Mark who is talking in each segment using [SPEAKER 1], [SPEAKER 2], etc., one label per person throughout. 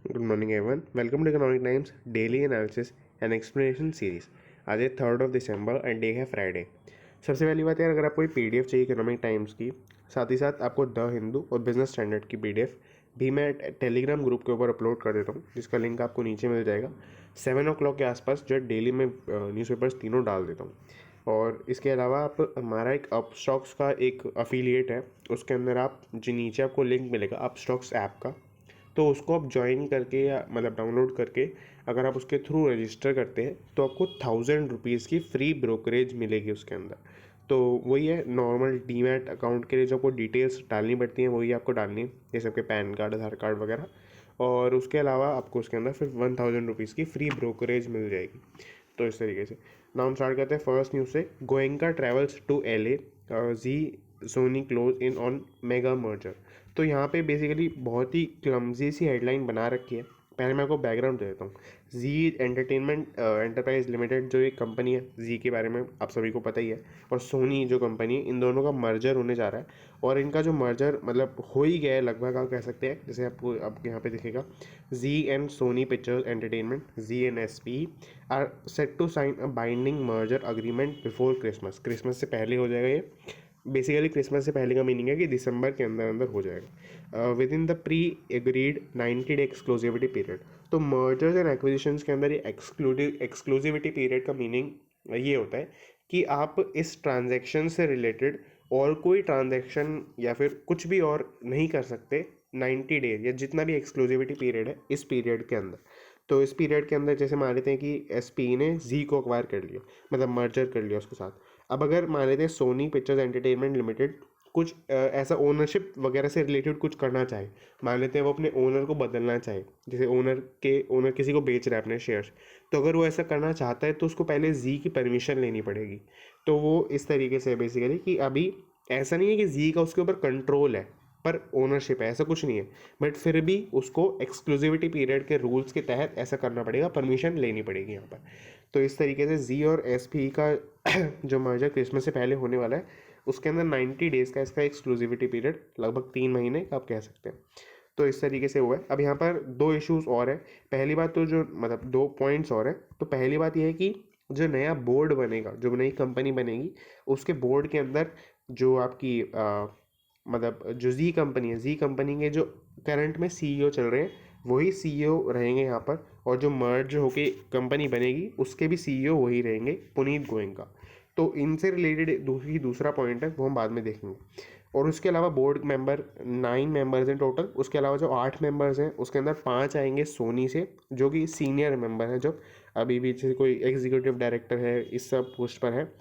[SPEAKER 1] Good morning, everyone. Welcome to Economic Times Daily Analysis and Explanation Series. आज है 3 दिसंबर and day है Friday. सबसे पहली बात यार, अगर आपको पीडीएफ चाहिए इकोनॉमिक टाइम्स की, साथ ही साथ आपको द हिंदू और बिजनेस स्टैंडर्ड की पीडीएफ भी मैं टेलीग्राम ग्रुप के ऊपर अपलोड कर देता हूँ, जिसका लिंक आपको नीचे मिल जाएगा। 7 o'clock के आसपास जो डेली में न्यूज़पेपर्स तीनों डाल देता हूँ। और इसके अलावा आप हमारा एक अपस्टॉक्स का एक अफिलिएट है, उसके अंदर आप जो नीचे आपको लिंक मिलेगा अपस्टॉक्स ऐप का, तो उसको आप ज्वाइन करके या मतलब डाउनलोड करके अगर आप उसके थ्रू रजिस्टर करते हैं तो आपको 1000 रुपीज़ की फ्री ब्रोकरेज मिलेगी उसके अंदर। तो वही है, नॉर्मल डीमैट अकाउंट के लिए जो आपको डिटेल्स डालनी पड़ती हैं वही आपको डालनी है, जैसे आपके पैन कार्ड, आधार कार्ड वगैरह। और उसके अलावा आपको उसके अंदर फिर 1000 रुपीज़ की फ्री ब्रोकरेज मिल जाएगी। तो इस तरीके से नाम स्टार्ट करते हैं फर्स्ट न्यूज़ से। Goenka travels to LA, Zee Sony close in on mega merger. तो यहाँ पे बेसिकली बहुत ही क्लमजी सी हेडलाइन बना रखी है। पहले मैं आपको बैकग्राउंड दे देता हूँ। जी एंटरटेनमेंट एंटरप्राइज लिमिटेड जो एक कंपनी है, जी के बारे में आप सभी को पता ही है, और सोनी जो कंपनी है, इन दोनों का मर्जर होने जा रहा है। और इनका जो मर्जर मतलब हो ही गया है लगभग, आप कह सकते हैं। जैसे आपको यहाँ पे दिखेगा, Zee and Sony Pictures Entertainment, ZNSP are set to sign a binding merger agreement before Christmas. Christmas से पहले हो जाएगा ये। बेसिकली क्रिसमस से पहले का मीनिंग है कि दिसंबर के अंदर अंदर हो जाएगा, with in the pre agreed 90 day exclusivity period. तो मर्जर्स एंड एक्विजिशंस के अंदर ये एक्सक्लूसिविटी पीरियड का मीनिंग ये होता है कि आप इस ट्रांजैक्शन से रिलेटेड और कोई ट्रांजैक्शन या फिर कुछ भी और नहीं कर सकते 90 डेज या जितना भी एक्सक्लूसिविटी पीरियड है इस पीरियड के अंदर। तो इस पीरियड के अंदर जैसे मान लेते हैं कि SP ने जी को अक्वायर कर लिया, मतलब मर्जर कर लिया उसके साथ। अब अगर मान लेते हैं सोनी पिक्चर्स एंटरटेनमेंट लिमिटेड कुछ ऐसा ओनरशिप वगैरह से रिलेटेड कुछ करना चाहे, मान लेते हैं वो अपने ओनर को बदलना चाहे, जैसे ओनर किसी को बेच रहा है अपने शेयर्स, तो अगर वो ऐसा करना चाहता है तो उसको पहले जी की परमिशन लेनी पड़ेगी। तो वो इस तरीके से बेसिकली कि अभी ऐसा नहीं है कि जी का उसके ऊपर कंट्रोल है पर ओनरशिप है, ऐसा कुछ नहीं है। बट फिर भी उसको एक्सक्लूसिविटी पीरियड के रूल्स के तहत ऐसा करना पड़ेगा, परमिशन लेनी पड़ेगी यहाँ पर। तो इस तरीके से जी और SP का जो मर्जर क्रिसमस से पहले होने वाला है, उसके अंदर 90 डेज़ का इसका एक्सक्लूसिविटी पीरियड, लगभग 3 महीने आप कह सकते हैं। तो इस तरीके से हुआ है। अब यहाँ पर 2 इश्यूज़ और है। पहली बात तो जो मतलब 2 पॉइंट्स और है। तो पहली बात यह है कि जो नया बोर्ड बनेगा, जो नई कंपनी बनेगी, उसके बोर्ड के अंदर जो आपकी मतलब जो जी कंपनी है, जी कंपनी के जो करंट में CEO चल रहे हैं वही CEO रहेंगे यहाँ पर। और जो मर्ज होके कंपनी बनेगी उसके भी CEO वही रहेंगे, पुनीत गोयनका। तो इनसे रिलेटेड दूसरा पॉइंट है, वो हम बाद में देखेंगे। और उसके अलावा बोर्ड मेंबर 9 मेंबर्स हैं टोटल। उसके अलावा जो 8 मेंबर्स हैं उसके अंदर 5 आएंगे सोनी से, जो कि सीनियर मेंबर हैं, जो अभी भी जैसे कोई एग्जीक्यूटिव डायरेक्टर है इस सब पोस्ट पर है।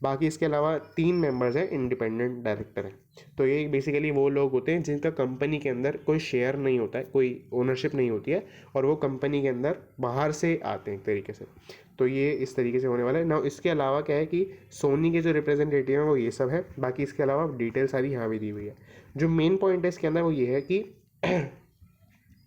[SPEAKER 1] बाकी इसके अलावा 3 मेंबर्स हैं इंडिपेंडेंट डायरेक्टर हैं। तो ये बेसिकली वो लोग होते हैं जिनका कंपनी के अंदर कोई शेयर नहीं होता है, कोई ओनरशिप नहीं होती है, और वो कंपनी के अंदर बाहर से आते हैं एक तरीके से। तो ये इस तरीके से होने वाला है ना। इसके अलावा क्या है कि सोनी के जो रिप्रेजेंटेटिव हैं वो ये सब है। बाकी इसके अलावा डिटेल सारी यहाँ भी दी हुई है। जो मेन पॉइंट है इसके अंदर वो ये है कि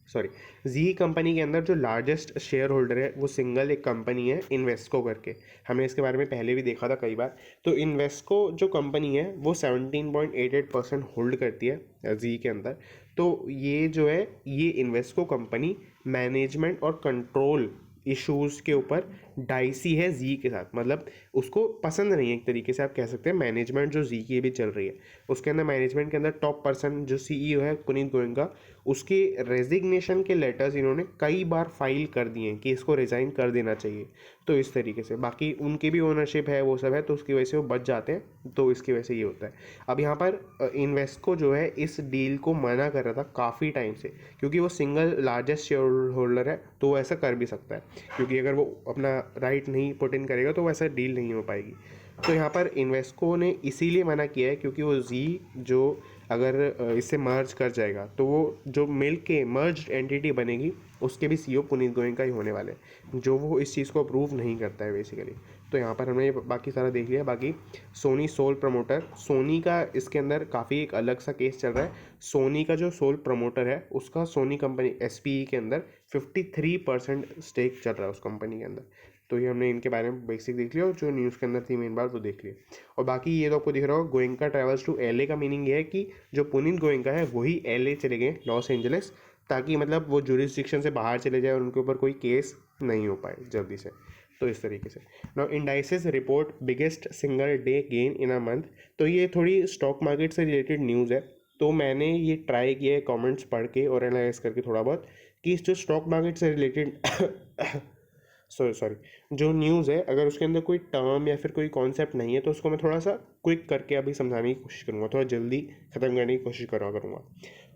[SPEAKER 1] सॉरी, जी कंपनी के अंदर जो लार्जेस्ट शेयर होल्डर है वो सिंगल एक कंपनी है, इन्वेस्को करके। हमने इसके बारे में पहले भी देखा था कई बार। तो इन्वेस्को जो कंपनी है वो 17.88% होल्ड करती है जी के अंदर। तो ये जो है, ये इन्वेस्को कंपनी मैनेजमेंट और कंट्रोल इश्यूज़ के ऊपर डाइसी है जी के साथ। मतलब उसको पसंद नहीं है एक तरीके से आप कह सकते हैं मैनेजमेंट जो जी की भी चल रही है उसके अंदर। मैनेजमेंट के अंदर टॉप पर्सन जो CEO है पुनीत गोयनका, उसके रेजिग्नेशन के लेटर्स इन्होंने कई बार फाइल कर दिए हैं कि इसको रिज़ाइन कर देना चाहिए। तो इस तरीके से बाकी उनकी भी ओनरशिप है, वो सब है, तो उसकी वजह से वो बच जाते हैं। तो इसकी वजह से ये होता है। अब यहाँ पर इन्वेस्को जो है इस डील को मना कर रहा था काफ़ी टाइम से, क्योंकि वो सिंगल लार्जेस्ट शेयर होल्डर है तो वो ऐसा कर भी सकता है, क्योंकि अगर वो अपना राइट नहीं पुट इन करेगा तो वैसा डील नहीं हो पाएगी। तो यहाँ पर इन्वेस्को ने इसीलिए मना किया है क्योंकि वो जी जो अगर इससे मर्ज कर जाएगा तो वो जो मिल के मर्ज एंटिटी बनेगी उसके भी CEO पुनीत गोयनका ही होने वाले हैं, जो वो इस चीज़ को अप्रूव नहीं करता है बेसिकली। तो यहाँ पर हमने ये बाकी सारा देख लिया। बाकी सोनी सोल प्रमोटर, सोनी का इसके अंदर काफ़ी एक अलग सा केस चल रहा है। सोनी का जो सोल प्रमोटर है उसका सोनी कंपनी SPE के अंदर 53% स्टेक चल रहा है उस कंपनी के अंदर। तो ये हमने इनके बारे में बेसिक देख लिया, और जो न्यूज़ के अंदर थी मेन बात वो देख लिया। और बाकी ये तो आपको दिख रहा होगा, गोयनका ट्रेवल्स टू LA का मीनिंग ये है कि जो पुनीत गोयनका है वही LA चले गए, लॉस एंजलिस, ताकि मतलब वो जुरिस्डिक्शन से बाहर चले जाए और उनके ऊपर कोई केस नहीं हो पाए जल्दी से। तो इस तरीके से now indices report biggest single day gain in a month. तो ये थोड़ी स्टॉक मार्केट से रिलेटेड न्यूज़ है, तो मैंने ये ट्राई किया है कमेंट्स पढ़ के और एनालाइज करके थोड़ा बहुत कि इस जो स्टॉक मार्केट से रिलेटेड सॉरी जो न्यूज़ है अगर उसके अंदर कोई टर्म या फिर कोई कॉन्सेप्ट नहीं है तो उसको मैं थोड़ा सा क्विक करके अभी समझाने की कोशिश करूँगा, थोड़ा जल्दी ख़त्म करने की कोशिश करूँगा।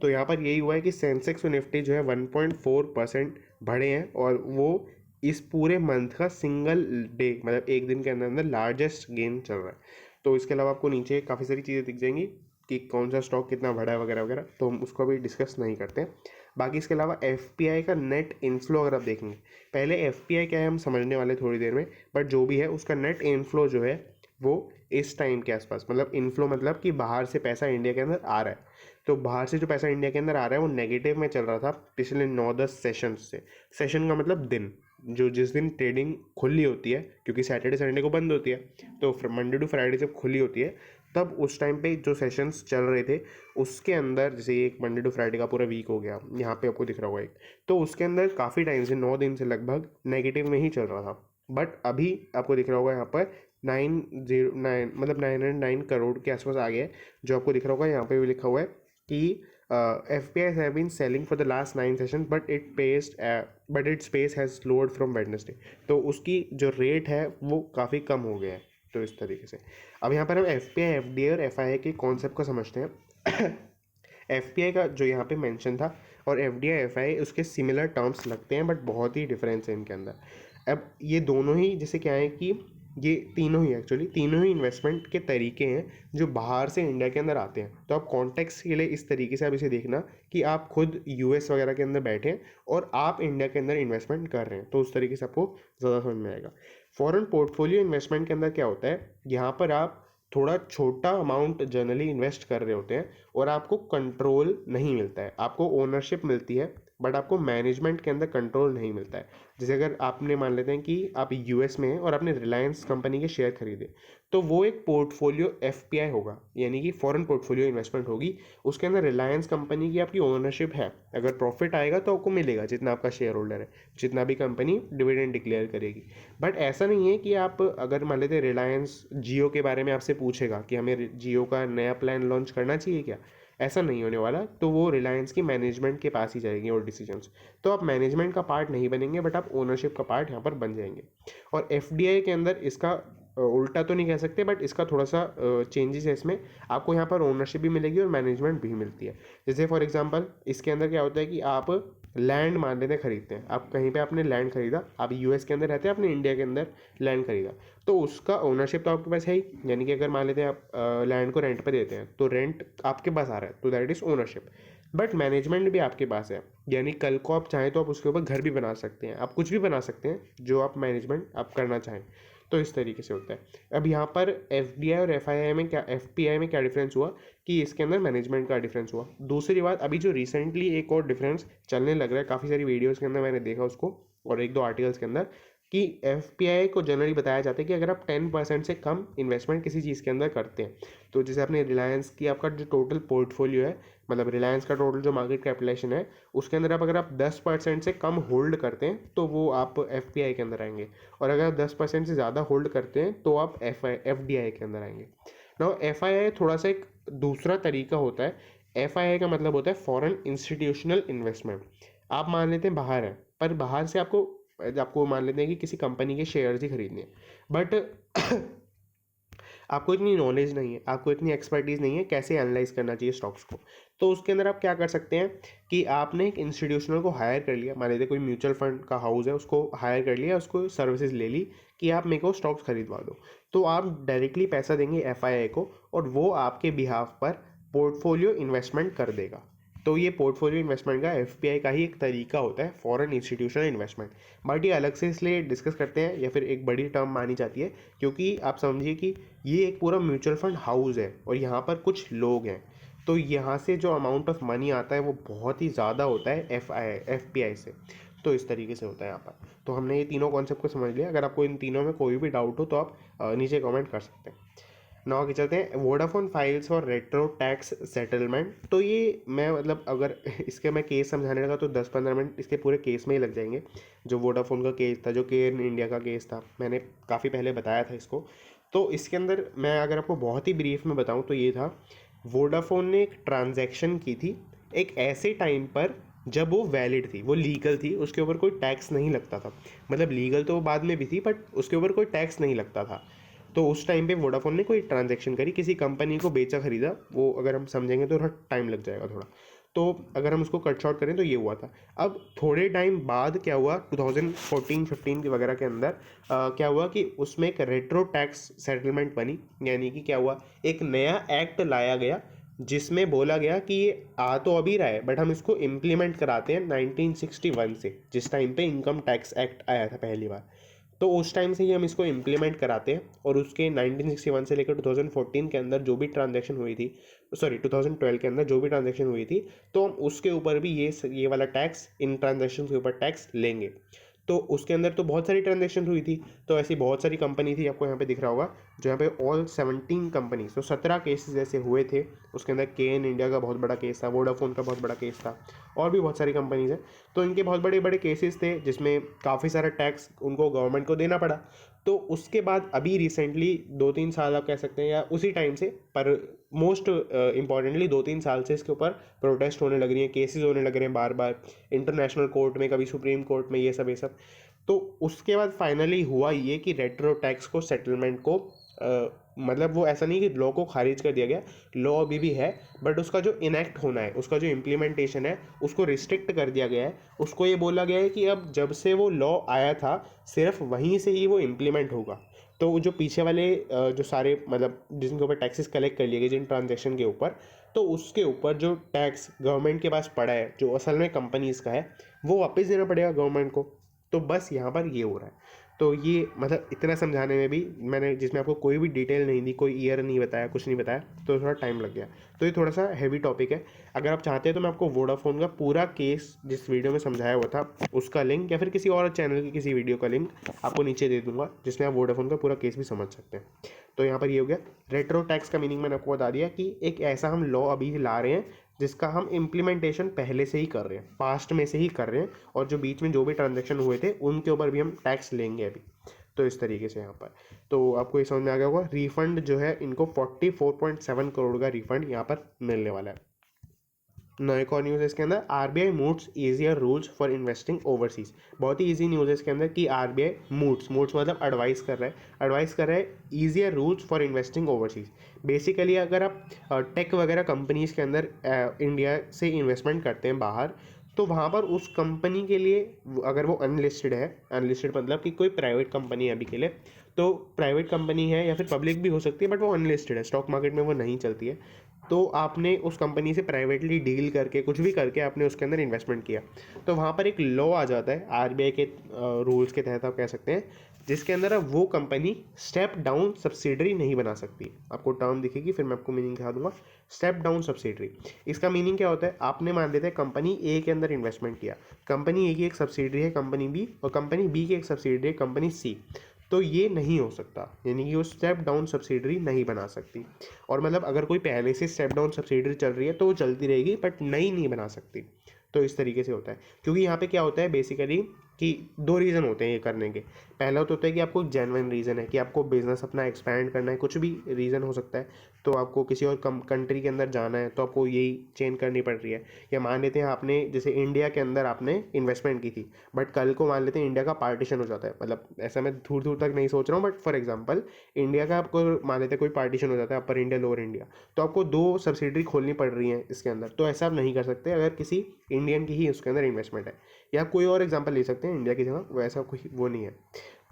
[SPEAKER 1] तो यहाँ पर यही हुआ है कि सेंसेक्स और निफ्टी जो है 1.4% बढ़े हैं और वो इस पूरे मंथ का सिंगल डे मतलब एक दिन के अंदर अंदर लार्जेस्ट गेन चल रहा है। तो इसके अलावा आपको नीचे काफ़ी सारी चीज़ें दिख जाएंगी कि कौन सा स्टॉक कितना बढ़ा है वगैरह वगैरह, तो हम उसको अभी डिस्कस नहीं करते हैं। बाकी इसके अलावा एफ का नेट इनफ्लो अगर आप देखेंगे, पहले एफ क्या है हम समझने वाले थोड़ी देर में, बट जो भी है उसका नेट इनफ्लो जो है वो इस टाइम के आसपास, मतलब इनफ्लो मतलब कि बाहर से पैसा इंडिया के अंदर आ रहा है, तो बाहर से जो पैसा इंडिया के अंदर आ रहा है वो नेगेटिव में चल रहा था पिछले 9-10 सेशन से। सेशन का मतलब दिन, जो जिस दिन ट्रेडिंग खुली होती है, क्योंकि सैटरडे संडे को बंद होती है, तो मंडे टू फ्राइडे जब खुली होती है तब उस टाइम पे जो सेशंस चल रहे थे उसके अंदर, जैसे एक मंडे टू फ्राइडे का पूरा वीक हो गया, यहाँ पे आपको दिख रहा होगा एक, तो उसके अंदर काफ़ी टाइम से 9 दिन से लगभग नेगेटिव में ही चल रहा था। बट अभी आपको दिख रहा होगा यहाँ पर 909 मतलब 909 करोड़ के आसपास आ गया है, जो आपको दिख रहा होगा यहाँ पे भी लिखा हुआ है कि FPIs have been selling for the last 9 sessions but its pace has slowed from Wednesday। तो उसकी जो रेट है वो काफ़ी कम हो गया है। तो इस तरीके से अब यहाँ पर हम FPI, FDI और FII के कॉन्सेप्ट को समझते हैं। FPI का जो यहाँ पे मेंशन था और FDI FII उसके सिमिलर टर्म्स लगते हैं बट बहुत ही डिफरेंस है इनके अंदर। अब ये दोनों ही जैसे क्या है कि ये तीनों ही एक्चुअली तीनों ही इन्वेस्टमेंट के तरीके हैं जो बाहर से इंडिया के अंदर आते हैं। तो आप कॉन्टेक्स्ट के लिए इस तरीके से आप इसे देखना कि आप खुद US वगैरह के अंदर बैठे हैं और आप इंडिया के अंदर इन्वेस्टमेंट कर रहे हैं, तो उस तरीके से आपको ज़्यादा समझ में आएगा। फॉरेन पोर्टफोलियो इन्वेस्टमेंट के अंदर क्या होता है, यहाँ पर आप थोड़ा छोटा अमाउंट जनरली इन्वेस्ट कर रहे होते हैं और आपको कंट्रोल नहीं मिलता है, आपको ओनरशिप मिलती है बट आपको मैनेजमेंट के अंदर कंट्रोल नहीं मिलता है। जैसे अगर आपने मान लेते हैं कि आप US में हैं और आपने रिलायंस कंपनी के शेयर खरीदे, तो वो एक पोर्टफोलियो FPI होगा, यानी कि फॉरेन पोर्टफोलियो इन्वेस्टमेंट होगी। उसके अंदर रिलायंस कंपनी की आपकी ओनरशिप है, अगर प्रॉफिट आएगा तो आपको मिलेगा जितना आपका शेयर होल्डर है, जितना भी कंपनी डिविडेंड डिक्लेयर करेगी। बट ऐसा नहीं है कि आप अगर मान लेते हैं रिलायंस जियो के बारे में आपसे पूछेगा कि हमें जियो का नया प्लान लॉन्च करना चाहिए क्या, ऐसा नहीं होने वाला। तो वो रिलायंस की मैनेजमेंट के पास ही जाएंगे और डिसीजंस, तो आप मैनेजमेंट का पार्ट नहीं बनेंगे बट आप ओनरशिप का पार्ट यहाँ पर बन जाएंगे। और FDI के अंदर इसका उल्टा तो नहीं कह सकते बट इसका थोड़ा सा चेंजेस है इसमें, आपको यहाँ पर ओनरशिप भी मिलेगी और मैनेजमेंट भी मिलती है। जैसे फॉर एग्जांपल इसके अंदर क्या होता है कि आप लैंड मान लेते हैं खरीदते हैं, आप कहीं पे आपने लैंड खरीदा, आप US के अंदर रहते हैं, आपने इंडिया के अंदर लैंड खरीदा, तो उसका ओनरशिप तो आपके पास है ही, यानी कि अगर मान लेते हैं आप लैंड को रेंट पे देते हैं तो रेंट आपके पास आ रहा है, तो that is ownership. But management भी आपके पास है, यानी कल को आप चाहें तो आप उसके ऊपर घर भी बना सकते हैं, आप कुछ भी बना सकते हैं जो आप मैनेजमेंट आप करना चाहें। तो इस तरीके से होता है। अब यहाँ पर FDI और FPI में क्या डिफरेंस हुआ कि इसके अंदर मैनेजमेंट का डिफरेंस हुआ। दूसरी बात, अभी जो रिसेंटली एक और डिफरेंस चलने लग रहा है, काफ़ी सारी वीडियोज़ के अंदर मैंने देखा उसको और एक दो आर्टिकल्स के अंदर, कि FPI को जनरली बताया जाता है कि अगर आप 10% से कम इन्वेस्टमेंट किसी चीज़ के अंदर करते हैं, तो जैसे आपने रिलायंस की आपका जो टोटल पोर्टफोलियो है, मतलब रिलायंस का टोटल जो मार्केट कैपिटलाइजेशन है उसके अंदर आप अगर आप 10% से कम होल्ड करते हैं तो वो आप FPI के अंदर आएंगे, और अगर आप 10% से ज़्यादा होल्ड करते हैं तो आप FDI के अंदर आएंगे। नाउ FII थोड़ा सा एक दूसरा तरीका होता है। FII का मतलब होता है फॉरेन इंस्टीट्यूशनल इन्वेस्टमेंट। आप मान लेते हैं बाहर है, पर बाहर से आपको आपको मान लेते हैं कि किसी कंपनी के शेयर्स ही खरीदने हैं, बट आपको इतनी नॉलेज नहीं है, आपको इतनी एक्सपर्टीज़ नहीं है कैसे एनालाइज करना चाहिए स्टॉक्स को। तो उसके अंदर आप क्या कर सकते हैं कि आपने एक इंस्टीट्यूशनल को हायर कर लिया, मान लीजिए कोई म्यूचुअल फंड का हाउस है, उसको हायर कर लिया, उसको सर्विसेज ले ली कि आप मेरे को स्टॉक्स खरीदवा दो, तो आप डायरेक्टली पैसा देंगे FII को और वो आपके बिहाफ पर पोर्टफोलियो इन्वेस्टमेंट कर देगा। तो ये पोर्टफोलियो इन्वेस्टमेंट का FPI का ही एक तरीका होता है, फॉरेन इंस्टीट्यूशनल इन्वेस्टमेंट। बट ये अलग से इसलिए डिस्कस करते हैं या फिर एक बड़ी टर्म मानी जाती है क्योंकि आप समझिए कि ये एक पूरा म्यूचुअल फंड हाउस है और यहाँ पर कुछ लोग हैं, तो यहाँ से जो अमाउंट ऑफ मनी आता है वो बहुत ही ज़्यादा होता है FPI से। तो इस तरीके से होता है यहाँ पर। तो हमने ये तीनों कॉन्सेप्ट को समझ लिया। अगर आपको इन तीनों में कोई भी डाउट हो तो आप नीचे कमेंट कर सकते हैं। 9 के चलते हैं, Vodafone files for retro tax settlement. तो ये मैं मतलब अगर इसके मैं केस समझाने लगा तो 10-15 मिनट इसके पूरे केस में ही लग जाएंगे। जो वोडाफोन का केस था, जो केयर इंडिया का केस था, मैंने काफ़ी पहले बताया था इसको। तो इसके अंदर मैं अगर आपको बहुत ही ब्रीफ में बताऊं तो ये था, वोडाफोन ने एक ट्रांजैक्शन की थी एक ऐसे टाइम पर जब वो वैलिड थी, वो लीगल थी, उसके ऊपर कोई टैक्स नहीं लगता था। मतलब लीगल तो वो बाद में भी थी बट उसके ऊपर कोई टैक्स नहीं लगता था। तो उस टाइम पे वोडाफोन ने कोई ट्रांजैक्शन करी, किसी कंपनी को बेचा खरीदा, वो अगर हम समझेंगे तो थोड़ा टाइम लग जाएगा थोड़ा। तो अगर हम उसको कट शॉर्ट करें तो ये हुआ था। अब थोड़े टाइम बाद क्या हुआ, 2014-15 के वगैरह के अंदर क्या हुआ कि उसमें एक रेट्रो टैक्स सेटलमेंट बनी। यानी कि क्या हुआ, एक नया एक्ट लाया गया जिसमें बोला गया कि ये आ तो अभी रहा है बट हम इसको इम्प्लीमेंट कराते हैं 1961 से, जिस टाइम पे इनकम टैक्स एक्ट आया था पहली बार। तो उस टाइम से ही हम इसको इम्प्लीमेंट कराते हैं और उसके 1961 से लेकर 2014 के अंदर जो भी ट्रांजैक्शन हुई थी, सॉरी 2012 के अंदर जो भी ट्रांजैक्शन हुई थी, तो हम उसके ऊपर भी ये वाला टैक्स, इन ट्रांजैक्शन के ऊपर टैक्स लेंगे। तो उसके अंदर तो बहुत सारी ट्रांजैक्शन हुई थी, तो ऐसी बहुत सारी कंपनी थी, आपको यहाँ पे दिख रहा होगा जो यहाँ पे ऑल 17 कंपनी, तो 17 केसेस ऐसे हुए थे। उसके अंदर केन इंडिया का बहुत बड़ा केस था, वोडाफोन का बहुत बड़ा केस था, और भी बहुत सारी कंपनीज हैं। तो इनके बहुत बड़े बड़े केसेस थे जिसमें काफ़ी सारा टैक्स उनको गवर्नमेंट को देना पड़ा। तो उसके बाद अभी रिसेंटली 2-3 साल आप कह सकते हैं या उसी टाइम से, पर मोस्ट इंपॉर्टेंटली 2-3 साल से इसके ऊपर प्रोटेस्ट होने लग रही हैं, केसेस होने लग रहे हैं बार बार इंटरनेशनल कोर्ट में, कभी सुप्रीम कोर्ट में, ये सब। तो उसके बाद फाइनली हुआ ये कि रेट्रो टैक्स को सेटलमेंट को मतलब वो ऐसा नहीं कि लॉ को खारिज कर दिया गया, लॉ अभी भी है बट उसका जो इनेक्ट होना है, उसका जो इम्प्लीमेंटेशन है उसको रिस्ट्रिक्ट कर दिया गया है। उसको ये बोला गया है कि अब जब से वो लॉ आया था सिर्फ वहीं से ही वो इम्प्लीमेंट होगा। तो जो पीछे वाले जो सारे मतलब जिनके ऊपर टैक्सेस कलेक्ट कर लिए गए जिन ट्रांजेक्शन के ऊपर, तो उसके ऊपर जो टैक्स गवर्नमेंट के पास पड़ा है जो असल में कंपनीज़ का है, वो वापस देना पड़ेगा गवर्नमेंट को। तो बस यहाँ पर ये हो रहा है। तो ये मतलब इतना समझाने में भी मैंने, जिसमें आपको कोई भी डिटेल नहीं दी, कोई ईयर नहीं बताया, कुछ नहीं बताया, तो थोड़ा टाइम लग गया। तो ये थोड़ा सा हैवी टॉपिक है। अगर आप चाहते हैं तो मैं आपको वोडाफोन का पूरा केस जिस वीडियो में समझाया हुआ था उसका लिंक, या फिर किसी और चैनल की किसी वीडियो का लिंक आपको नीचे दे दूंगा, जिसमें आप वोडाफोन का पूरा केस भी समझ सकते हैं। तो यहाँ पर ये हो गया रेट्रो टैक्स का मीनिंग, मैंने आपको बता दिया कि एक ऐसा हम लॉ अभी ला रहे हैं जिसका हम इम्प्लीमेंटेशन पहले से ही कर रहे हैं, पास्ट में से ही कर रहे हैं, और जो बीच में जो भी ट्रांजैक्शन हुए थे उनके ऊपर भी हम टैक्स लेंगे अभी। तो इस तरीके से यहाँ पर तो आपको ये समझ में आ गया होगा। रिफंड जो है इनको 44.7 करोड़ का रिफंड यहाँ पर मिलने वाला है। नौ एक और न्यूज़ है इसके अंदर, RBI moves easier rules for investing overseas. बहुत ही ईजी न्यूज़ है इसके अंदर कि आरबीआई मूव्स मतलब एडवाइस कर रहा है easier rules for investing overseas. Basically अगर आप टेक वगैरह कंपनीज़ के अंदर इंडिया से इन्वेस्टमेंट करते हैं बाहर, तो वहाँ पर उस कंपनी के लिए अगर वो अनलिस्टेड है, अनलिस्टेड मतलब कि कोई प्राइवेट कंपनी है अभी के लिए, तो प्राइवेट कंपनी है या फिर पब्लिक भी हो सकती है बट वो अनलिस्टेड है, स्टॉक मार्केट में वो नहीं चलती है, तो आपने उस कंपनी से प्राइवेटली डील करके कुछ भी करके आपने उसके अंदर इन्वेस्टमेंट किया, तो वहाँ पर एक लॉ आ जाता है आरबीआई के रूल्स के तहत आप कह सकते हैं, जिसके अंदर अब वो कंपनी स्टेप डाउन सब्सिडरी नहीं बना सकती। आपको टर्म दिखेगी फिर मैं आपको मीनिंग दिखा दूंगा। स्टेप डाउन सब्सिडरी, इसका मीनिंग क्या होता है, आपने मान लेते हैं कंपनी ए के अंदर इन्वेस्टमेंट किया, कंपनी ए की एक सब्सिडरी है कंपनी बी, और कंपनी बी की एक सब्सिडरी है कंपनी सी, तो ये नहीं हो सकता, यानी कि वो स्टेप डाउन सब्सिडरी नहीं बना सकती। और मतलब अगर कोई पहले से स्टेप डाउन सब्सिडरी चल रही है तो वो चलती रहेगी बट नई नहीं बना सकती। तो इस तरीके से होता है, क्योंकि यहाँ पे क्या होता है बेसिकली कि 2 रीज़न होते हैं ये करने के। पहला तो होता है कि आपको जेन्युइन रीज़न है कि आपको बिजनेस अपना एक्सपैंड करना है, कुछ भी रीज़न हो सकता है, तो आपको किसी और कंट्री के अंदर जाना है तो आपको यही चेंज करनी पड़ रही है। या मान लेते हैं आपने जैसे इंडिया के अंदर आपने इन्वेस्टमेंट की थी, बट कल को मान लेते हैं इंडिया का पार्टीशन हो जाता है, मतलब ऐसा मैं दूर दूर तक नहीं सोच रहा हूँ बट फॉर एग्जाम्पल इंडिया का आपको मान लेते हैं कोई पार्टीशन हो जाता है, अपर इंडिया लोअर इंडिया, तो आपको 2 सब्सिडरी खोलनी पड़ रही हैं इसके अंदर, तो ऐसा आप नहीं कर सकते अगर किसी इंडियन की ही उसके अंदर इन्वेस्टमेंट है। या कोई और एग्जांपल ले सकते हैं इंडिया की जगह, वैसा कोई वो नहीं है।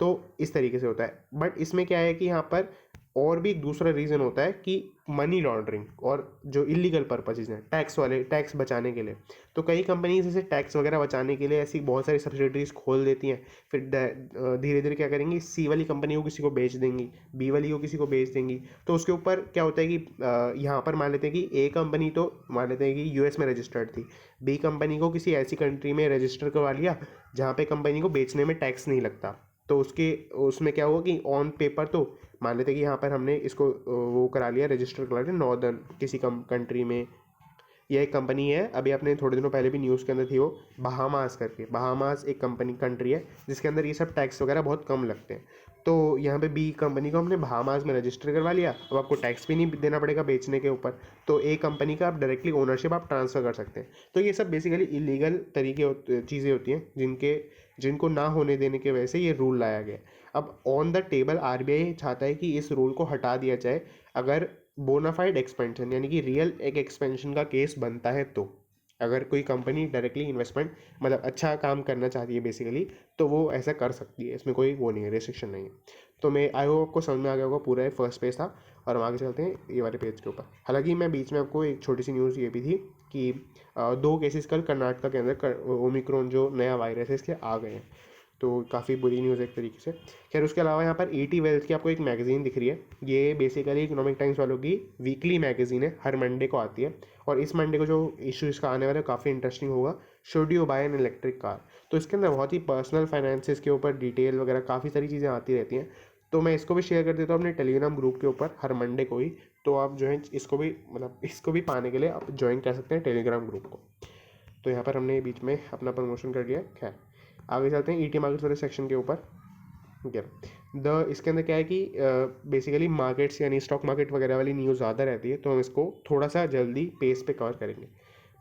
[SPEAKER 1] तो इस तरीके से होता है, बट इसमें क्या है कि यहाँ पर और भी एक दूसरा रीज़न होता है कि मनी लॉन्ड्रिंग और जो इलीगल पर्पसेज हैं टैक्स वाले, टैक्स बचाने के लिए। तो कई कंपनीज इसे टैक्स वगैरह बचाने के लिए ऐसी बहुत सारी सब्सिडरीज खोल देती हैं, फिर धीरे धीरे क्या करेंगी, सी वाली कंपनी को किसी को बेच देंगी, बी वाली को किसी को बेच देंगी। तो उसके ऊपर क्या होता है कि यहाँ पर मान लेते हैं कि ए कंपनी तो मान लेते हैं कि यूएस में रजिस्टर्ड थी, बी कंपनी को किसी ऐसी कंट्री में रजिस्टर करवा लिया जहाँ पे कंपनी को बेचने में टैक्स नहीं लगता, तो उसमें क्या हुआ कि ऑन पेपर तो मान लेते कि यहाँ पर हमने इसको वो करा लिया, रजिस्टर करा लिया नॉर्दर्न किसी कंट्री में। ये एक कंपनी है, अभी आपने थोड़े दिनों पहले भी न्यूज़ के अंदर थी वो, बहामास करके। बहामास एक कंट्री है जिसके अंदर ये सब टैक्स वगैरह बहुत कम लगते हैं। तो यहाँ पे बी कंपनी को हमने बहामास में रजिस्टर करवा लिया, अब आपको टैक्स भी नहीं देना पड़ेगा बेचने के ऊपर। तो ए कंपनी का आप डायरेक्टली ओनरशिप आप ट्रांसफ़र कर सकते हैं। तो ये सब बेसिकली इलीगल चीज़ें होती हैं जिनको ना होने देने की वजह से ये रूल लाया गया। अब ऑन द टेबल आरबीआई चाहता है कि इस रूल को हटा दिया जाए अगर बोनाफाइड एक्सपेंशन यानी कि रियल एक एक्सपेंशन का केस बनता है। तो अगर कोई कंपनी डायरेक्टली इन्वेस्टमेंट मतलब अच्छा काम करना चाहती है बेसिकली, तो वो ऐसा कर सकती है, इसमें कोई वो नहीं है, रेस्ट्रिक्शन नहीं है। तो मैं आई होप आपको समझ में आ गया होगा, पूरा एक फर्स्ट पेज था और हम आगे चलते हैं ये वाले पेज के ऊपर। हालांकि मैं बीच में आपको एक छोटी सी न्यूज़ ये भी थी कि 2 केसेस कल कर्नाटका के अंदर ओमिक्रॉन जो नया वायरस है इसके आ गए हैं, तो काफ़ी बुरी न्यूज़ है एक तरीके से। खैर उसके अलावा यहाँ पर ईटी वेल्थ की आपको एक मैगज़ीन दिख रही है, ये बेसिकली इकोनॉमिक टाइम्स वालों की वीकली मैगज़ीन है, हर मंडे को आती है। और इस मंडे को जो इशू इसका आने वाला है काफ़ी इंटरेस्टिंग होगा, should you buy an electric car. तो इसके अंदर बहुत ही पर्सनल फाइनेंसिस के ऊपर डिटेल वगैरह काफ़ी सारी चीज़ें आती रहती हैं। तो मैं इसको भी शेयर कर देता हूँ अपने टेलीग्राम ग्रुप के ऊपर हर मंडे को ही। तो आप जो है इसको भी पाने के लिए आप ज्वाइन कर सकते हैं टेलीग्राम ग्रुप को। तो यहाँ पर हमने बीच में अपना प्रमोशन कर दिया। खैर आगे चलते हैं ईटी मार्केट्स वाले सेक्शन के ऊपर। ठीक है, इसके अंदर क्या है कि बेसिकली मार्केट्स यानी स्टॉक मार्केट वगैरह वाली न्यूज़ ज़्यादा रहती है, तो हम इसको थोड़ा सा जल्दी पेस पे कवर करेंगे।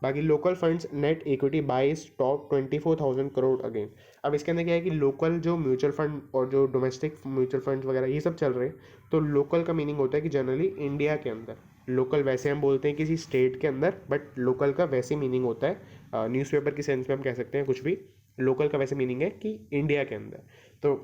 [SPEAKER 1] बाकी local funds net equity buys top 24,000 crore again. अब इसके अंदर क्या है कि लोकल जो म्यूचुअल फंड और जो डोमेस्टिक म्यूचुअल फंड्स वगैरह ये सब चल रहे हैं। तो लोकल का मीनिंग होता है कि जनरली इंडिया के अंदर, लोकल वैसे हम बोलते हैं किसी स्टेट के अंदर, बट लोकल का वैसे मीनिंग होता है न्यूज़पेपर की सेंस में हम कह सकते हैं कुछ भी। लोकल का वैसे मीनिंग है कि इंडिया के अंदर। तो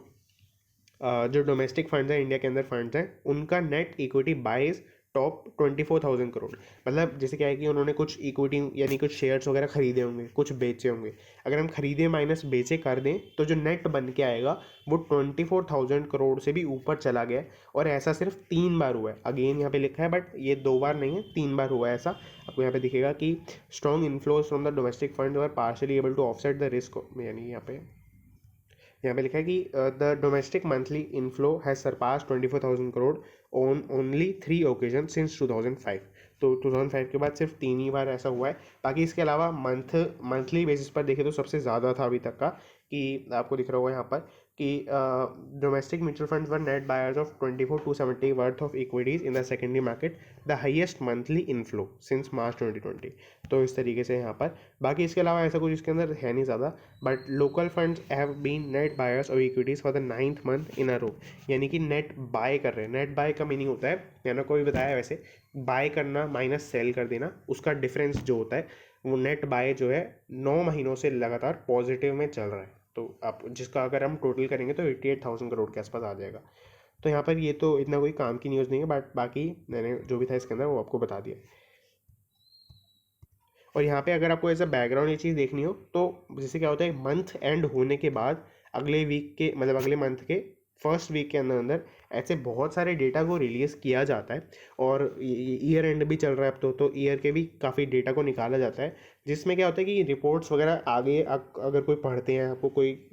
[SPEAKER 1] जो डोमेस्टिक फंड्स हैं, इंडिया के अंदर फंड्स हैं, उनका net equity buys top 24,000 crore. मतलब जैसे क्या है कि उन्होंने कुछ इक्विटी यानी कुछ शेयर्स वगैरह खरीदे होंगे, कुछ बेचे होंगे। अगर हम खरीदे माइनस बेचे कर दें तो जो नेट बन के आएगा वो 24,000 करोड़ से भी ऊपर चला गया है। और ऐसा सिर्फ 3 बार हुआ है। अगेन यहाँ पे लिखा है, बट ये 2 बार नहीं है, 3 बार हुआ है ऐसा। आपको यहाँ पे दिखेगा कि strong inflows from the domestic fund और partially able to offset the risk, यानी यहाँ पे लिखा है कि the domestic monthly inflow has surpass 24,000 crore on only 3 occasion since 2005। तो 2005 के बाद सिर्फ 3 ही बार ऐसा हुआ है। बाकी इसके अलावा मंथली बेसिस पर देखें तो सबसे ज़्यादा था अभी तक का, कि आपको दिख रहा होगा यहाँ पर कि domestic mutual funds were net buyers of 24,270 worth of equities in the secondary market, the highest monthly inflow since मार्च 2020। तो इस तरीके से यहाँ पर बाकी इसके अलावा ऐसा कुछ इसके अंदर है नहीं ज़्यादा। But local funds have been net buyers of equities for the 9th month in a row, यानी कि नेट बाय कर रहे हैं। नेट बाय का मीनिंग होता है, मैंने कोई बताया वैसे, बाय करना माइनस सेल कर देना, उसका डिफरेंस जो होता है वो नेट बाय जो है 9 महीनों से लगातार पॉजिटिव में चल रहा है। तो आप जिसका अगर हम टोटल करेंगे तो 88,000 करोड़ के आसपास आ जाएगा। तो यहाँ पर ये तो इतना कोई काम की न्यूज़ नहीं है, बट बाकी मैंने जो भी था इसके अंदर वो आपको बता दिया। और यहाँ पे अगर आपको एज अ बैकग्राउंड ये चीज़ देखनी हो तो जैसे क्या होता है, मंथ एंड होने के बाद अगले वीक के मतलब अगले मंथ के फर्स्ट वीक के अंदर अंदर ऐसे बहुत सारे डेटा को रिलीज़ किया जाता है। और ईयर एंड भी चल रहा है अब तो ईयर के भी काफ़ी डेटा को निकाला जाता है, जिसमें क्या होता है कि रिपोर्ट्स वगैरह आगे अगर कोई पढ़ते हैं, आपको कोई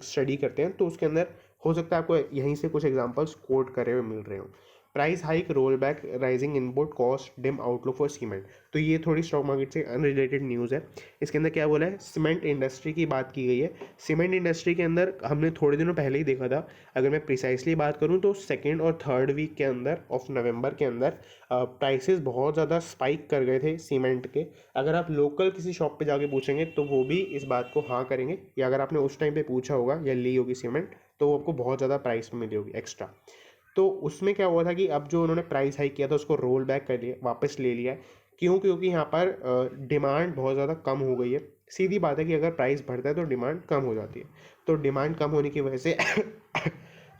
[SPEAKER 1] स्टडी करते हैं, तो उसके अंदर हो सकता है आपको यहीं से कुछ एग्जांपल्स कोट करे हुए मिल रहे हो। Price hike, roll back, rising input cost, dim outlook for cement. तो ये थोड़ी स्टॉक मार्केट से अनरिलेटेड न्यूज़ है। इसके अंदर क्या बोला है, सीमेंट इंडस्ट्री की बात की गई है। सीमेंट इंडस्ट्री के अंदर हमने थोड़े दिनों पहले ही देखा था, अगर मैं प्रिसाइसली बात करूं तो 2nd और 3rd वीक के अंदर ऑफ नवंबर के अंदर प्राइसेस बहुत ज़्यादा स्पाइक कर गए थे सीमेंट के। अगर आप लोकल किसी शॉप पे जाके पूछेंगे तो वो भी इस बात को हाँ करेंगे, या अगर आपने उस टाइम पे पूछा होगा या ली होगी सीमेंट तो वो आपको बहुत ज़्यादा प्राइस में मिली होगी एक्स्ट्रा। तो उसमें क्या हुआ था कि अब जो उन्होंने प्राइस हाइक किया था उसको रोल बैक कर लिया, वापस ले लिया। क्यों? क्योंकि यहाँ पर डिमांड बहुत ज़्यादा कम हो गई है। सीधी बात है कि अगर प्राइस बढ़ता है तो डिमांड कम हो जाती है। तो डिमांड कम होने की वजह से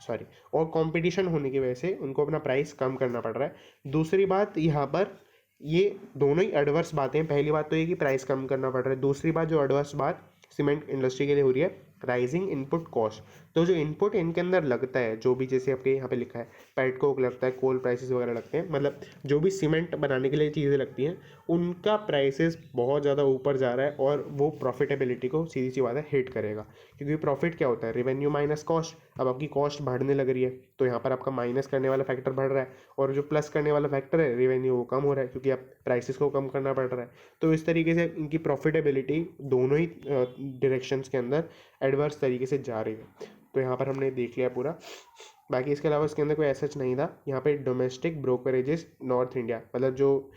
[SPEAKER 1] सॉरी, और कंपटीशन होने की वजह से उनको अपना प्राइस कम करना पड़ रहा है। दूसरी बात यहाँ पर, ये दोनों ही एडवर्स बातें हैं। पहली बात तो ये कि प्राइस कम करना पड़ रहा है, दूसरी बात जो एडवर्स बात सीमेंट इंडस्ट्री के लिए हो रही है, राइजिंग इनपुट कॉस्ट। तो जो इनपुट इनके अंदर लगता है, जो भी जैसे आपके यहाँ पे लिखा है पेट कोक लगता है, कोल प्राइसेस वगैरह लगते हैं, मतलब जो भी सीमेंट बनाने के लिए चीज़ें लगती हैं उनका प्राइसेस बहुत ज़्यादा ऊपर जा रहा है और वो प्रॉफिटेबिलिटी को सीधी सी बात है हिट करेगा। क्योंकि प्रॉफिट क्या होता है, रेवेन्यू माइनस कॉस्ट। अब आपकी कॉस्ट बढ़ने लग रही है तो यहाँ पर आपका माइनस करने वाला फैक्टर बढ़ रहा है और जो प्लस करने वाला फैक्टर है रेवेन्यू वो कम हो रहा है क्योंकि आप प्राइसेस को कम करना पड़ रहा है। तो इस तरीके से इनकी प्रॉफिटेबिलिटी दोनों ही डायरेक्शंस के अंदर एडवर्स तरीके से जा रही है। तो यहाँ पर हमने देख लिया पूरा। बाकी इसके अलावा इसके अंदर कोई ऐसा नहीं था। यहाँ पे डोमेस्टिक ब्रोकरेजेस नॉर्थ इंडिया, मतलब जो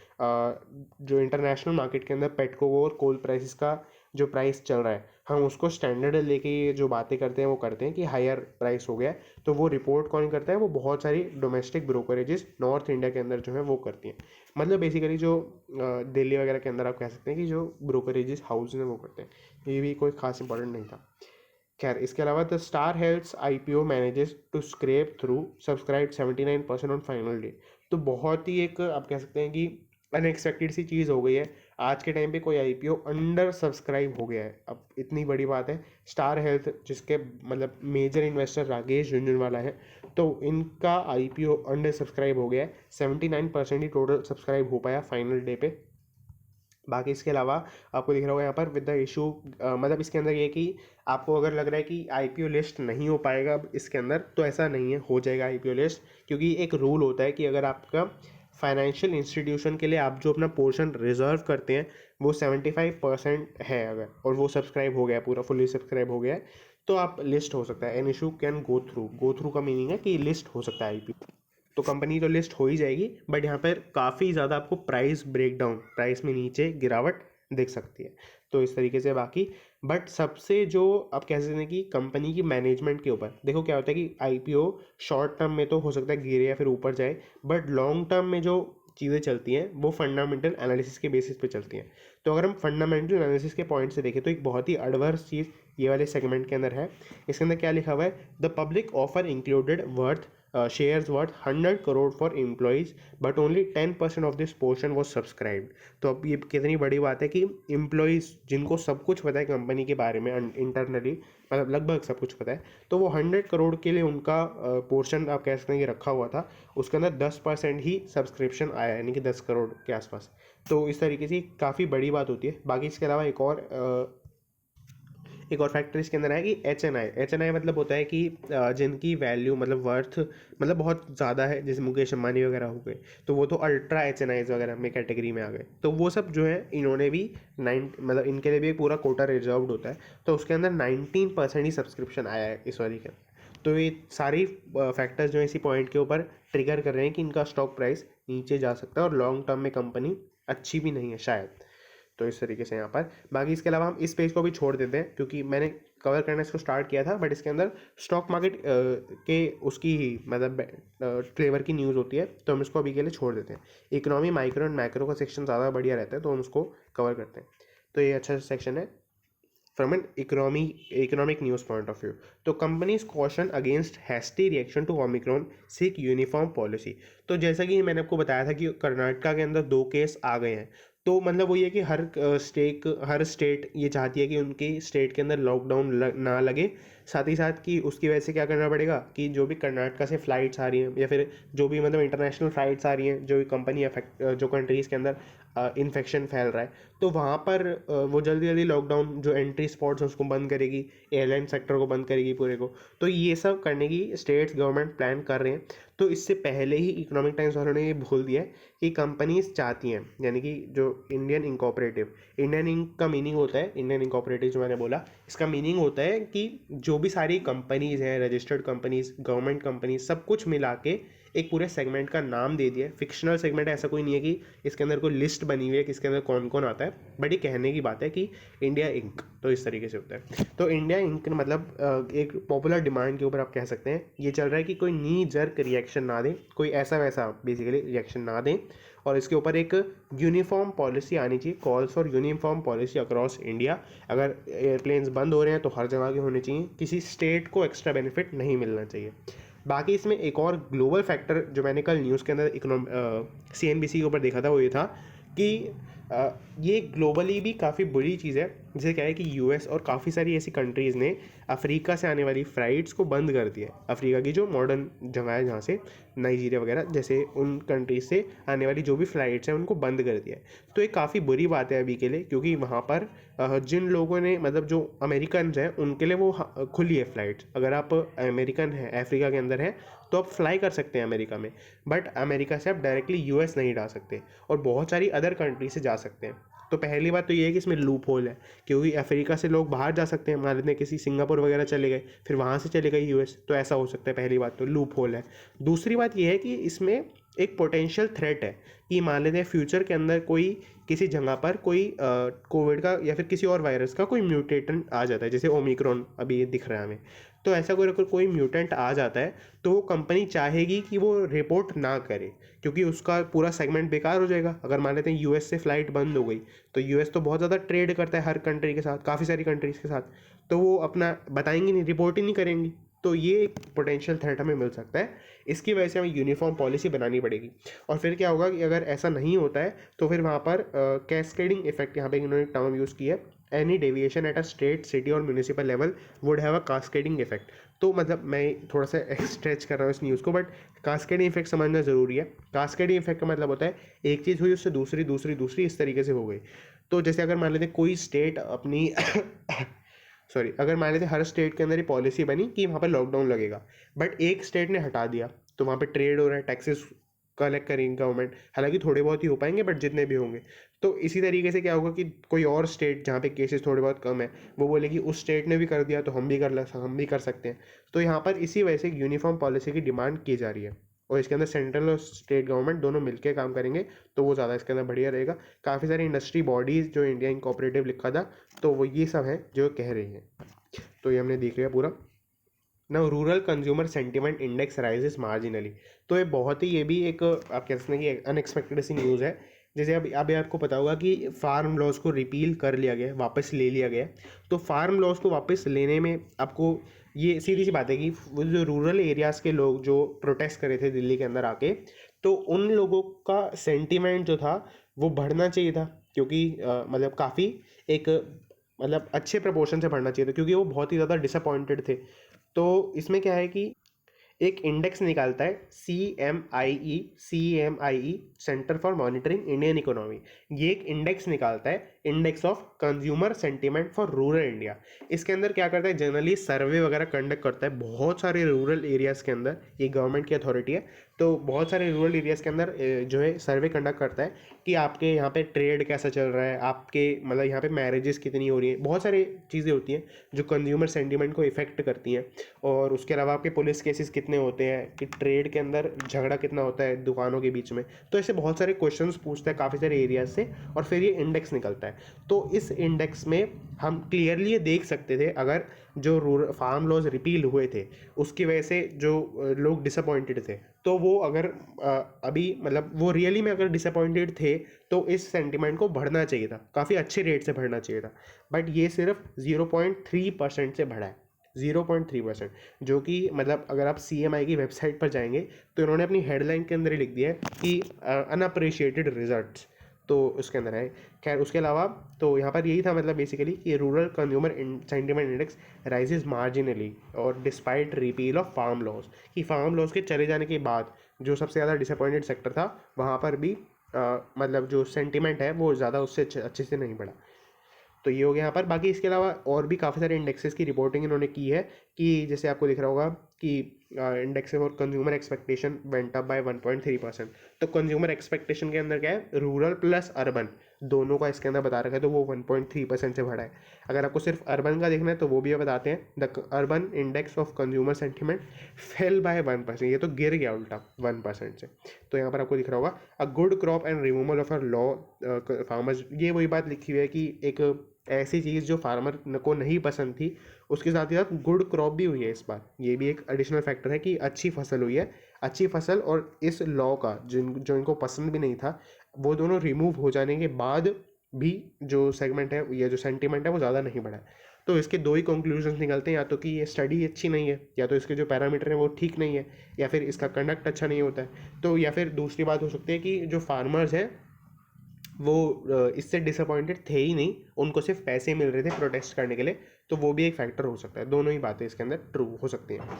[SPEAKER 1] इंटरनेशनल मार्केट के अंदर पेटको और कोल प्राइसेस का जो प्राइस चल रहा है हम उसको स्टैंडर्ड लेके ये जो बातें करते हैं वो करते हैं कि हायर प्राइस हो गया है। तो वो रिपोर्ट कौन करता है, वो बहुत सारी डोमेस्टिक ब्रोकरेजेस नॉर्थ इंडिया के अंदर जो है वो करती हैं। मतलब बेसिकली जो दिल्ली वगैरह के अंदर आप कह सकते हैं कि जो ब्रोकरेजेस हाउस हैं वो करते हैं। ये भी कोई खास इंपॉर्टेंट नहीं था। खैर इसके अलावा the star health IPO manages to scrape through subscribe 79% on final day. तो बहुत ही एक आप कह सकते हैं कि अनएक्सपेक्टेड सी चीज़ हो गई है। आज के टाइम पे कोई IPO अंडर सब्सक्राइब हो गया है। अब इतनी बड़ी बात है, स्टार हेल्थ जिसके मतलब मेजर इन्वेस्टर राकेश झुनझुनवाला है, तो इनका IPO अंडर सब्सक्राइब हो गया है। 79% ही टोटल सब्सक्राइब हो पाया फाइनल डे पे। बाकी इसके अलावा आपको दिख रहा होगा यहाँ पर विद द इशू, मतलब इसके अंदर ये कि आपको अगर लग रहा है कि IPO लिस्ट नहीं हो पाएगा अब इसके अंदर, तो ऐसा नहीं है, हो जाएगा IPO लिस्ट। क्योंकि एक रूल होता है कि अगर आपका फाइनेंशियल इंस्टीट्यूशन के लिए आप जो अपना पोर्शन रिजर्व करते हैं वो 75% है अगर, और वो सब्सक्राइब हो गया पूरा फुली सब्सक्राइब हो गया है, तो आप लिस्ट हो सकता है। An issue can go through का मीनिंग है कि लिस्ट हो सकता है IPO। तो कंपनी तो लिस्ट हो ही जाएगी, बट यहाँ पर काफ़ी ज़्यादा आपको प्राइस ब्रेकडाउन, प्राइस में नीचे गिरावट दिख सकती है। तो इस तरीके से बाकी, बट सबसे जो आप कह सकते हैं कि कंपनी की मैनेजमेंट के ऊपर देखो क्या होता है कि IPO शॉर्ट टर्म में तो हो सकता है गिरे या फिर ऊपर जाए, बट लॉन्ग टर्म में जो चीज़ें चलती हैं वो फंडामेंटल एनालिसिस के बेसिस पे चलती हैं। तो अगर हम फंडामेंटल एनालिसिस के पॉइंट से देखें तो एक बहुत ही एडवर्स चीज़ ये वाले सेगमेंट के अंदर है। इसके अंदर क्या लिखा हुआ है, the public offer included worth shares worth 100 crore for employees but only 10% of this portion was subscribed। तो अब ये कितनी बड़ी बात है कि एम्प्लॉयज़ जिनको सब कुछ पता है कंपनी के बारे में इंटरनली, मतलब लगभग सब कुछ पता है, तो वो 100 करोड़ के लिए उनका पोर्शन आप कह सकते हैं कि रखा हुआ था, उसके अंदर 10% ही सब्सक्रिप्शन आया, यानी कि 10 करोड़ के आसपास। तो इस तरीके से काफ़ी बड़ी बात होती है। बाकी इसके अलावा एक और फैक्टर इसके अंदर है कि HNI मतलब होता है कि जिनकी वैल्यू मतलब वर्थ मतलब बहुत ज़्यादा है, जैसे मुकेश अंबानी वगैरह हो गए, तो वो तो अल्ट्रा HNIs वगैरह में कैटेगरी में आ गए। तो वो सब जो है इन्होंने भी मतलब इनके लिए भी एक पूरा कोटा रिजर्व्ड होता है, तो उसके अंदर 19% ही सब्सक्रिप्शन आया है इस वाली के। तो ये सारी फैक्टर्स जो है इसी पॉइंट के ऊपर ट्रिगर कर रहे हैं कि इनका स्टॉक प्राइस नीचे जा सकता है और लॉन्ग टर्म में कंपनी अच्छी भी नहीं है शायद। तो इस तरीके से यहाँ पर बाकी इसके अलावा हम इस पेज को भी छोड़ देते हैं क्योंकि मैंने कवर करना इसको स्टार्ट किया था, बट इसके अंदर स्टॉक मार्केट के उसकी ही मतलब फ्लेवर की न्यूज़ होती है, तो हम इसको अभी के लिए छोड़ देते हैं। इकोनॉमी माइक्रो एंड मैक्रो का सेक्शन ज़्यादा बढ़िया रहता है, तो हम उसको कवर करते हैं। तो ये अच्छा सेक्शन है from an economic news point of view. तो companies caution against hasty reaction to Omicron, seek uniform policy. तो जैसा कि मैंने आपको बताया था कि कर्नाटका के अंदर 2 केस आ गए हैं, तो मतलब वो ये कि हर स्टेट ये चाहती है कि उनकी स्टेट के अंदर लॉकडाउन ना लगे। साथ ही साथ कि उसकी वजह से क्या करना पड़ेगा कि जो भी कर्नाटका से फ़्लाइट्स आ रही हैं या फिर जो भी मतलब इंटरनेशनल फ़्लाइट्स आ रही हैं, जो भी कंपनी जो कंट्रीज़ के अंदर इन्फेक्शन फैल रहा है, तो वहाँ पर वो जल्दी जल्दी लॉकडाउन जो एंट्री स्पॉट्स हैं उसको बंद करेगी, एयरलाइन सेक्टर को बंद करेगी पूरे को। तो ये सब करने की स्टेट्स गवर्नमेंट प्लान कर रहे हैं। तो इससे पहले ही इकोनॉमिक टाइम्स वालों ने ये बोल दिया है कि कंपनीज चाहती हैं, यानी कि जो इंडियन इंक का मीनिंग होता है, इंडियन इंकॉपरेटिव जो मैंने बोला, इसका मीनिंग होता है कि जो भी सारी कंपनीज हैं, रजिस्टर्ड कंपनीज, गवर्नमेंट कंपनीज, सब कुछ मिला के एक पूरे सेगमेंट का नाम दे दिया। फिक्शनल सेगमेंट, ऐसा कोई नहीं है कि इसके अंदर कोई लिस्ट बनी हुई है कि इसके अंदर कौन कौन आता है, बट ये कहने की बात है कि इंडिया इंक। तो इस तरीके से होता है। तो इंडिया इंक मतलब एक पॉपुलर डिमांड के ऊपर आप कह सकते हैं ये चल रहा है कि कोई नी जर्क रिएक्शन ना दें, कोई ऐसा वैसा बेसिकली रिएक्शन ना दें, और इसके ऊपर एक यूनिफॉर्म पॉलिसी आनी चाहिए। Calls for uniform policy across India. अगर एयरप्लेन्स बंद हो रहे हैं तो हर जगह के होने चाहिए, किसी स्टेट को एक्स्ट्रा बेनिफिट नहीं मिलना चाहिए। बाकी इसमें एक और ग्लोबल फैक्टर जो मैंने कल न्यूज़ के अंदर CNBC के ऊपर देखा था, वो ये था कि ये ग्लोबली भी काफ़ी बुरी चीज़ है जैसे क्या है कि यूएस और काफ़ी सारी ऐसी कंट्रीज़ ने अफ्रीका से आने वाली फ़्लाइट्स को बंद कर दिया है। अफ्रीका की जो मॉडर्न जगह है जहाँ से नाइजीरिया वगैरह जैसे उन कंट्रीज से आने वाली जो भी फ़्लाइट्स हैं उनको बंद कर दिया है। तो ये काफ़ी बुरी बात है अभी के लिए, क्योंकि वहाँ पर जिन लोगों ने मतलब जो अमेरिकन हैं उनके लिए वो खुली है फ़्लाइट्स। अगर आप अमेरिकन हैं अफ्रीका के अंदर हैं तो आप फ्लाई कर सकते हैं अमेरिका में, बट अमेरिका से आप डायरेक्टली यूएस नहीं जा सकते और बहुत सारी अदर कंट्री से जा सकते हैं। तो पहली बात तो ये है कि इसमें लूप होल है, क्योंकि अफ्रीका से लोग बाहर जा सकते हैं, मान लेते हैं किसी सिंगापुर वगैरह चले गए, फिर वहाँ से चले गए यूएस, तो ऐसा हो सकता है। पहली बात तो लूप होल है। दूसरी बात ये है कि इसमें एक पोटेंशियल थ्रेट है कि मान लेते हैं फ्यूचर के अंदर कोई किसी जगह पर कोई कोविड का या फिर किसी और वायरस का कोई म्यूटेटेंट आ जाता है, जैसे ओमिक्रॉन अभी ये दिख रहा है हमें। तो ऐसा कोई म्यूटेंट आ जाता है तो वो कंपनी चाहेगी कि वो रिपोर्ट ना करे, क्योंकि उसका पूरा सेगमेंट बेकार हो जाएगा। अगर मान लेते हैं यूएस से फ़्लाइट बंद हो गई, तो यूएस तो बहुत ज़्यादा ट्रेड करता है हर कंट्री के साथ, काफ़ी सारी कंट्रीज़ के साथ, तो वो अपना बताएंगी नहीं, रिपोर्ट ही नहीं करेंगी। तो ये एक पोटेंशियल थ्रेट हमें मिल सकता है। इसकी वजह से हमें यूनिफॉर्म पॉलिसी बनानी पड़ेगी। और फिर क्या होगा कि अगर ऐसा नहीं होता है तो फिर वहाँ पर कैस्केडिंग इफेक्ट, यहाँ पे इन्होंने टर्म यूज़ की है, any deviation at a state city और municipal level would have a cascading effect. तो मतलब मैं थोड़ा सा स्ट्रेच कर रहा हूँ इस न्यूज़ को, बट कास्केडिंग इफेक्ट समझना ज़रूरी है। कास्केडिंग इफेक्ट का मतलब होता है एक चीज़ हुई उससे दूसरी दूसरी दूसरी इस तरीके से हो गई। तो जैसे अगर मान लेते हैं कोई स्टेट अपनी सॉरी, अगर मान लेते हर स्टेट के अंदर ये पॉलिसी बनी कि वहाँ पर लॉकडाउन लगेगा, बट एक स्टेट ने हटा दिया, तो वहाँ पे ट्रेड हो रहा है, टैक्सेस कलेक्ट करेंगी गवर्नमेंट, हालांकि थोड़े बहुत ही हो पाएंगे बट जितने भी होंगे। तो इसी तरीके से क्या होगा कि कोई और स्टेट जहाँ पे केसेस थोड़े बहुत कम है वो बोलेगी उस स्टेट ने भी कर दिया तो हम भी कर सकते हैं। तो यहाँ पर इसी वजह से यूनिफॉर्म पॉलिसी की डिमांड की जा रही है, और इसके अंदर सेंट्रल और स्टेट गवर्नमेंट दोनों मिलकर काम करेंगे तो वो ज़्यादा इसके अंदर बढ़िया रहेगा। काफ़ी सारी इंडस्ट्री बॉडीज़ जो इंडिया इनकॉपरेटिव लिखा था, तो वो ये सब है जो कह रही हैं। तो ये हमने देख लिया पूरा। Now rural consumer sentiment index rises marginally. तो ये बहुत ही, ये भी एक आप कह सकते हैं कि अनएक्सपेक्टेड सी न्यूज़ है। जैसे अब आपको पता होगा कि फार्म लॉज को रिपील कर लिया गया, वापस ले लिया गया। तो फार्म लॉज को वापस लेने में आपको, ये सीधी सी बात है कि वो जो रूरल एरियाज़ के लोग जो प्रोटेस्ट करे थे दिल्ली के अंदर आके, तो उन लोगों का सेंटिमेंट जो था वो बढ़ना चाहिए था, क्योंकि मतलब काफ़ी एक मतलब अच्छे प्रपोर्शन से बढ़ना चाहिए था, क्योंकि वो बहुत ही ज़्यादा डिसअपॉइंटेड थे। तो इसमें क्या है कि एक इंडेक्स निकालता है CMIE centre for monitoring Indian economy. ये एक इंडेक्स निकालता है, index of consumer sentiment for rural India. इसके अंदर क्या करता है, जनरली सर्वे वगैरह कंडक्ट करता है बहुत सारे रूरल एरियाज़ के अंदर। ये गवर्नमेंट की अथॉरिटी है, तो बहुत सारे रूरल एरियाज़ के अंदर जो है सर्वे कंडक्ट करता है कि आपके यहाँ पे ट्रेड कैसा चल रहा है, आपके मतलब यहाँ पे मैरिजेस कितनी हो रही हैं, बहुत सारी चीज़ें होती हैं जो कंज्यूमर सेंटिमेंट को इफेक्ट करती हैं। और उसके अलावा आपके पुलिस केसेस कितने होते हैं, कि ट्रेड के अंदर झगड़ा कितना होता है दुकानों के बीच में। तो ऐसे बहुत सारे क्वेश्चंस पूछता है काफ़ी सारे एरियाज से, और फिर ये इंडेक्स निकलता है। तो इस इंडेक्स में हम क्लियरली ये देख सकते थे, अगर जो रूरल फार्म लॉज रिपील हुए थे उसकी वजह से जो लोग डिसअपॉइंटेड थे, तो वो अगर अभी मतलब वो रियली में अगर डिसअपॉइंटेड थे तो इस सेंटिमेंट को बढ़ना चाहिए था, काफ़ी अच्छे रेट से बढ़ना चाहिए था। बट ये सिर्फ 0.3% से बढ़ा है, 0.3%, जो कि मतलब अगर आप CMI की वेबसाइट पर जाएंगे तो इन्होंने अपनी हेडलाइन के अंदर ही लिख दिया है कि अनअप्रिशिएटेड रिजल्ट्स, तो उसके अंदर है। खैर उसके अलावा तो यहाँ पर यही था मतलब बेसिकली कि rural consumer sentiment index rises marginally और despite repeal of farm laws, कि फार्म लॉज के चले जाने के बाद जो सबसे ज़्यादा डिसअपॉइंटेड सेक्टर था वहाँ पर भी मतलब जो सेंटिमेंट है वो ज़्यादा उससे अच्छे से नहीं बढ़ा। तो ये हो गया यहाँ पर। बाकी इसके अलावा और भी काफ़ी सारे इंडेक्सेस की रिपोर्टिंग इन्होंने की है, कि जैसे आपको दिख रहा होगा कि index for consumer expectation went up by 1.3%। तो कंज्यूमर एक्सपेक्टेशन के अंदर क्या है, रूरल प्लस अर्बन दोनों का इसके अंदर बता रखा है, तो वो 1.3% से बढ़ा है। अगर आपको सिर्फ अर्बन का देखना है तो वो भी बताते हैं, the urban index of consumer sentiment fell by 1%, ये तो गिर गया उल्टा 1% से। तो यहाँ पर आपको दिख रहा होगा a good crop and removal of a law farmers, ये वही बात लिखी हुई है कि एक ऐसी चीज़ जो फार्मर को नहीं पसंद थी, उसके साथ ही साथ गुड क्रॉप भी हुई है इस बार। ये भी एक एडिशनल फैक्टर है कि अच्छी फसल हुई है, अच्छी फसल, और इस लॉ का जो इनको पसंद भी नहीं था वो दोनों रिमूव हो जाने के बाद भी जो सेगमेंट है या जो सेंटीमेंट है वो ज़्यादा नहीं बढ़ा है। तो इसके दो ही कंक्लूजन्स निकलते हैं, या तो कि ये स्टडी अच्छी नहीं है, या तो इसके जो पैरामीटर हैं वो ठीक नहीं है, या फिर इसका कंडक्ट अच्छा नहीं होता है। तो या फिर दूसरी बात हो सकती है कि जो फार्मर्स हैं वो इससे डिसअपॉइंटेड थे ही नहीं, उनको सिर्फ पैसे मिल रहे थे प्रोटेस्ट करने के लिए, तो वो भी एक फैक्टर हो सकता है। दोनों ही बातें इसके अंदर ट्रू हो सकती हैं।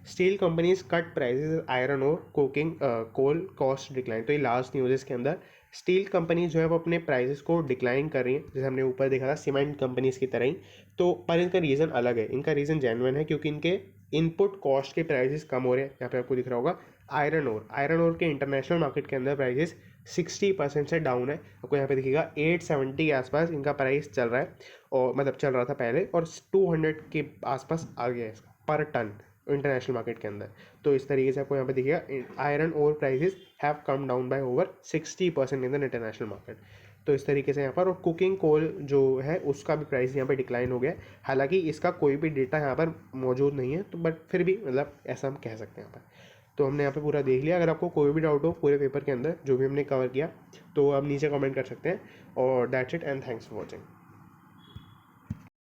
[SPEAKER 1] Steel companies cut prices iron और कोकिंग कोल कॉस्ट डिक्लाइन। तो ये लास्ट न्यूज़ इसके अंदर स्टील कंपनीज जो है वो अपने प्राइसेस को डिक्लाइन कर रही हैं, जैसे हमने ऊपर देखा था सीमेंट कंपनीज की तरह ही। तो पर इनका रीज़न अलग है, इनका रीज़न जेन्युइन है, क्योंकि इनके इनपुट कॉस्ट के प्राइसेस कम हो रहे हैं। यहाँ पे आपको दिख रहा होगा आयरन ओर के इंटरनेशनल मार्केट के अंदर प्राइसेस 60% से डाउन है। आपको यहाँ पे दिखेगा 870 के आसपास इनका प्राइस चल रहा है, और मतलब चल रहा था पहले, और 200 के आसपास आ गया है इसका पर टन इंटरनेशनल मार्केट के अंदर। तो इस तरीके से आपको यहाँ पे दिखेगा iron ore prices have come down by over 60% in the international market. तो इस तरीके से यहाँ पर, और कुकिंग कोल जो है उसका भी प्राइस यहाँ पे डिक्लाइन हो गया है। हालांकि इसका कोई भी डेटा यहाँ पर मौजूद नहीं है, तो बट फिर भी मतलब ऐसा हम कह सकते हैं यहाँ पर। तो हमने यहाँ पे पूरा देख लिया। अगर आपको कोई भी डाउट हो पूरे पेपर के अंदर जो भी हमने कवर किया, तो आप नीचे कमेंट कर सकते हैं। और that's it and thanks for watching.